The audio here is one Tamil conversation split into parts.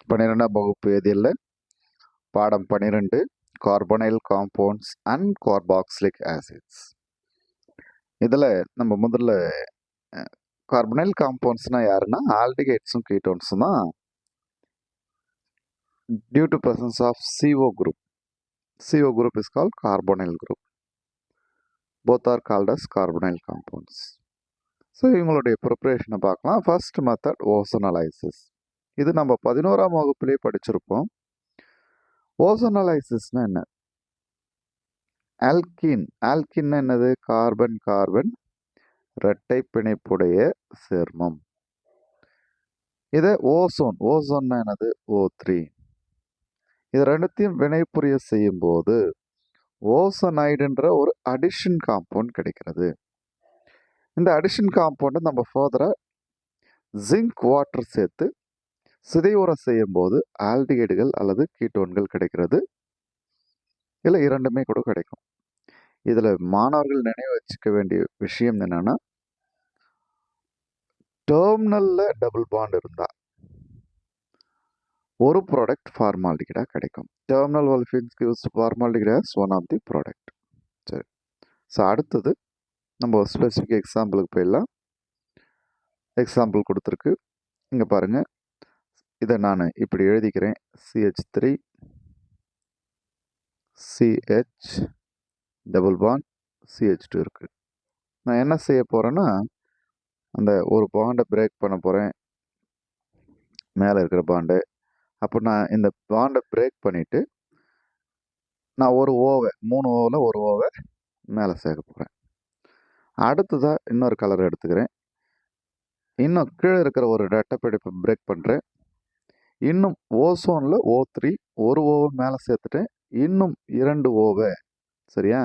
12ஆம் வகுப்பு வேதியியல்ல பாடம் 12 carbonyl compounds and carboxylic acids. இதில் நம்ம முதல்ல கார்பனைல் காம்பவுண்ட்ஸ்னா யாருன்னா ஆல்டிகைட்ஸும் கீட்டோன்ஸும் தான். Due to presence of CO group. CO group is called carbonyl group. Both are called as carbonyl compounds. So இவங்களுடைய ப்ரிப்பரேஷனை பார்க்கலாம். First method ozonolysis. இது நம்ம 11ஆம் வகுப்புலேயே படிச்சிருப்போம். ஓசோனலைசிஸ்னா என்ன? ஆல்கின்னா என்னது? கார்பன் கார்பன் இரட்டை பிணைப்புடைய சேர்மம். இதை ஓசோன்னா என்னது? O3. இது ரெண்டுத்தையும் வினைபுரிய செய்யும் போது ஓசோனைடுன்ற ஒரு அடிஷன் காம்பவுண்ட் கிடைக்கிறது. இந்த அடிஷன் காம்பவுண்டை நம்ம ஃபர்தராக ஜிங்க் வாட்டர் சேர்த்து சிதைவுற செய்யும் போது ஆல்டிகைடுகள் அல்லது கீட்டோன்கள் கிடைக்கிறது. இல்லை இரண்டுமே கூட கிடைக்கும். இதில் மாணவர்கள் நினைவு வச்சுக்க வேண்டிய விஷயம் என்னன்னா, டெர்மினலில் டபுள் பாண்ட் இருந்தால் ஒரு ப்ராடக்ட் ஃபார்மால்டிகைடாக கிடைக்கும். Terminal olefins gives formaldehyde as one of the product. சரி, ஸோ அடுத்தது நம்ம ஒரு ஸ்பெசிஃபிக் எக்ஸாம்பிளுக்கு போயிடலாம். எக்ஸாம்பிள் கொடுத்துருக்கு, இங்கே பாருங்கள். இதை நான் இப்படி எழுதிக்கிறேன். CH3 CH double bond CH2 இருக்குது. நான் என்ன செய்ய போகிறேன்னா, அந்த ஒரு பாண்டை பிரேக் பண்ண போகிறேன், மேலே இருக்கிற பாண்டை. அப்போ நான் இந்த பாண்டை பிரேக் பண்ணிவிட்டு நான் ஒரு ஓவை 3 ஓவில் ஒரு ஓவை மேலே சேர்க்க போகிறேன். அடுத்ததாக இன்னொரு கலர் எடுத்துக்கிறேன். இன்னும் கீழே இருக்கிற ஒரு ரெட்டைப்பிடிப்பை பிரேக் பண்ணுறேன். இன்னும் ஓசோனில் O3 ஒரு ஓவை மேலே சேர்த்துட்டேன். இன்னும் 2 ஓவை சரியா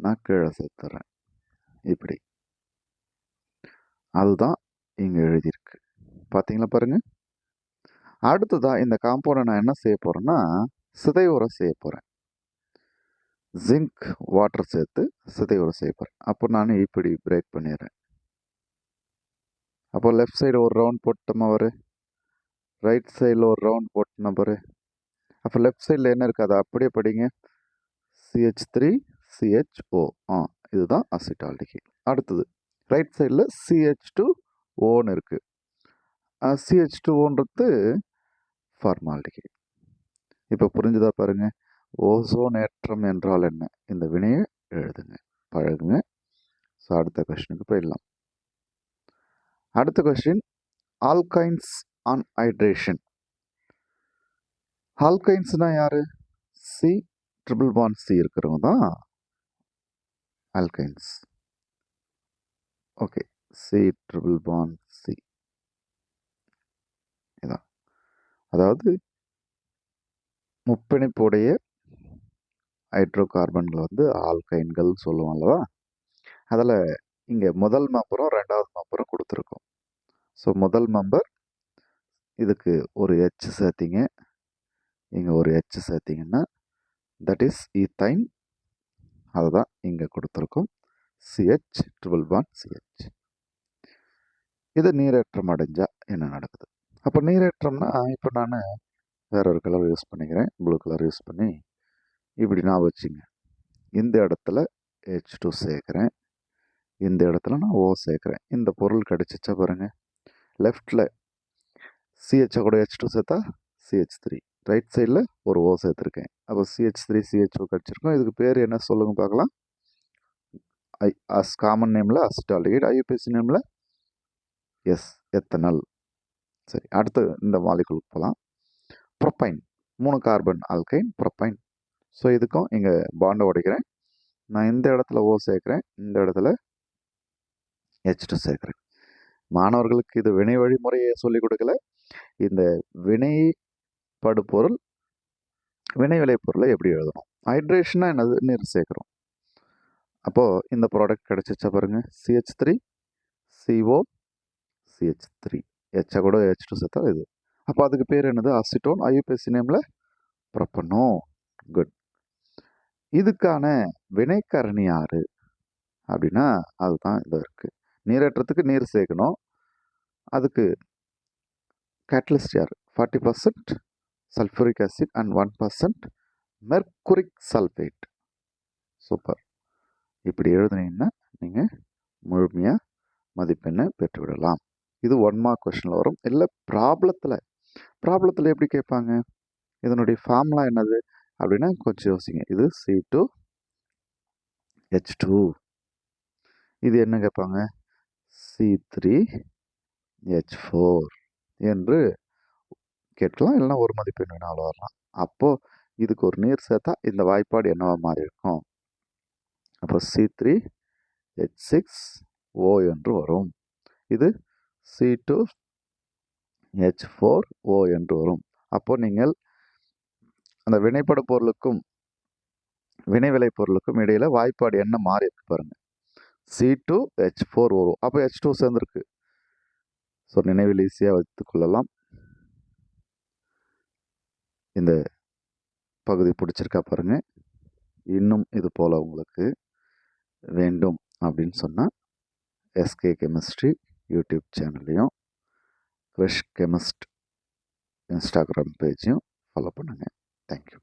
நான் கீழே சேர்த்துறேன். இப்படி அதுதான் இங்கே எழுதியிருக்கு. பார்த்தீங்களா பாருங்க. அடுத்ததாக இந்த காம்பவுண்டை நான் என்ன செய்ய போகிறேன்னா சிதைவுற செய்ய போகிறேன். ஜிங்க் வாட்டர் சேர்த்து சிதைவுற செய்ய போகிறேன். அப்போ நான் இப்படி பிரேக் பண்ணிடுறேன். அப்போ லெஃப்ட் சைடு ஒரு ரவுண்ட் போட்டோமா வரு, ரைட் சைடில் ஒரு ரவுண்ட் போட்டோம்னா பாரு. அப்போ லெஃப்ட் சைடில் என்ன இருக்குது அதை அப்படியே படிங்க. CH3 CHO. இதுதான் அசிட்டால்டிகைட். அடுத்தது ரைட் சைடில் CH2Oன்னு இருக்குது. CH2Oன்றது ஃபார்மால்டிகைட். இப்போ புரிஞ்சுதா பாருங்க. ஓசோனேற்றம் என்றால் என்ன? இந்த வினையை எழுதுங்க, பழகுங்க. ஸோ அடுத்த கொஸ்டினுக்கு போயிடலாம். அடுத்த கொஸ்டின், ஆல்கைன்ஸ் ஆன் ஹைட்ரேஷன். ஆல்கைன்ஸ்னா யாரு? C ட்ரிபிள் பாண்ட் C இருக்கிறவங்க தான் alkynes. Okay, C triple bond C இதான். அதாவது முப்பிணைப்புடைய ஹைட்ரோ கார்பன்கள் வந்து ஆல்கைன்கள் சொல்லுவோம் அல்லவா? அதில் இங்கே முதல் மெம்பரும் ரெண்டாவது மெம்பரும் கொடுத்துருக்கோம். ஸோ முதல் மெம்பர் இதுக்கு ஒரு H சேர்த்திங்க, இங்கே ஒரு H சேர்த்திங்கன்னா தட் இஸ் ஈத்தைன். அதுதான் இங்கே கொடுத்துருக்கோம். CH triple bond CH. இது நீரேற்றம் அடைஞ்சால் என்ன நடக்குது? அப்போ நீரேற்றம்னா இப்போ நான் வேற ஒரு கலர் யூஸ் பண்ணிக்கிறேன். ப்ளூ கலர் யூஸ் பண்ணி இப்படி நான் வச்சுங்க. இந்த இடத்துல H2 சேர்க்குறேன், இந்த இடத்துல நான் O சேர்க்குறேன். இந்த பொருள் கிடச்சிச்சா பாருங்க. லெஃப்டில் CH கூட H2 சேர்த்தா CH3. ரைட் சைடில் ஒரு O சேர்த்துருக்கேன். அப்போ CH3 CHO கிடச்சிருக்கோம். இதுக்கு பேர் என்ன சொல்லுங்க பார்க்கலாம். காமன் நேமில் அசிட்டால்டிகைட், IUPAC நேமில் எத்தனால். சரி, அடுத்து இந்த மாலிகுலுக்கு போகலாம். Propyne, 3 carbon alkyne propyne. So இதுக்கும் இங்கே பாண்டை உடைக்கிறேன். நான் இந்த இடத்துல O சேர்க்குறேன், இந்த இடத்துல H2 சேர்க்குறேன். மாணவர்களுக்கு இது வினை வழிமுறையை சொல்லிக் கொடுக்கல. இந்த வினை படுபொருள் வினை விளைபொருளை எப்படி எழுதணும். ஹைட்ரேஷனா என்னது? நீர் சேர்க்குறோம். அப்போது இந்த ப்ராடக்ட் கிடச்சிச்சா பாருங்க. CH3 CO CH3 H கூட H2 சேர்த்தா இது. அப்போ அதுக்கு பேர் என்னது? அசிட்டோன். IUPAC நேமில் ப்ரொப்பனோ. குட். இதுக்கான வினைக்கரணி யாரு அப்படின்னா அதுதான் இது இருக்குது. நீரேற்றத்துக்கு நீர் சேர்க்கணும். அதுக்கு கேட்டலிஸ்ட் யார்? 40% sulphuric acid and 1% mercuric sulphate. Super. இப்படி எழுதுனீங்கன்னா நீங்கள் முழுமையாக மதிப்பெண்ணை பெற்றுவிடலாம். இது 1 மார்க் கொஷனில் வரும். இல்லை ப்ராப்ளத்தில் எப்படி கேட்பாங்க, இதனுடைய ஃபார்முலா என்னது அப்படின்னா கொஞ்சம் யோசிங்க. இது C2H2, இது என்ன கேட்பாங்க, C3H4 என்று கேட்கலாம். இல்லைன்னா ஒரு மதிப்பெண் வேணாலும் வரலாம். அப்போது இதுக்கு ஒரு நீர் சேர்த்தா இந்த வாய்ப்பாடு என்னவா மாறி இருக்கும், அப்போ C3H6O என்று வரும். இது C2H4O என்று வரும். அப்போ நீங்கள் அந்த வினைப்பட பொருளுக்கும் வினைவிளை பொருளுக்கும் இடையில வாய்ப்பாடு என்ன மாறி இருக்கு பாருங்க, C2H4 வரும். அப்போ H2 சேர்ந்துருக்கு. ஸோ நினைவில் ஈஸியாக வைத்துக் கொள்ளலாம். இந்த பகுதி பிடிச்சிருக்கா பாருங்க. இன்னும் இது போல் உங்களுக்கு வேண்டும் அப்படின்னு சொன்னால் எஸ்கே கெமிஸ்ட்ரி யூடியூப் சேனல்லையும் ஃப்ரெஷ் கெமிஸ்ட் இன்ஸ்டாகிராம் பேஜையும் ஃபாலோ பண்ணுங்கள். தேங்க்யூ.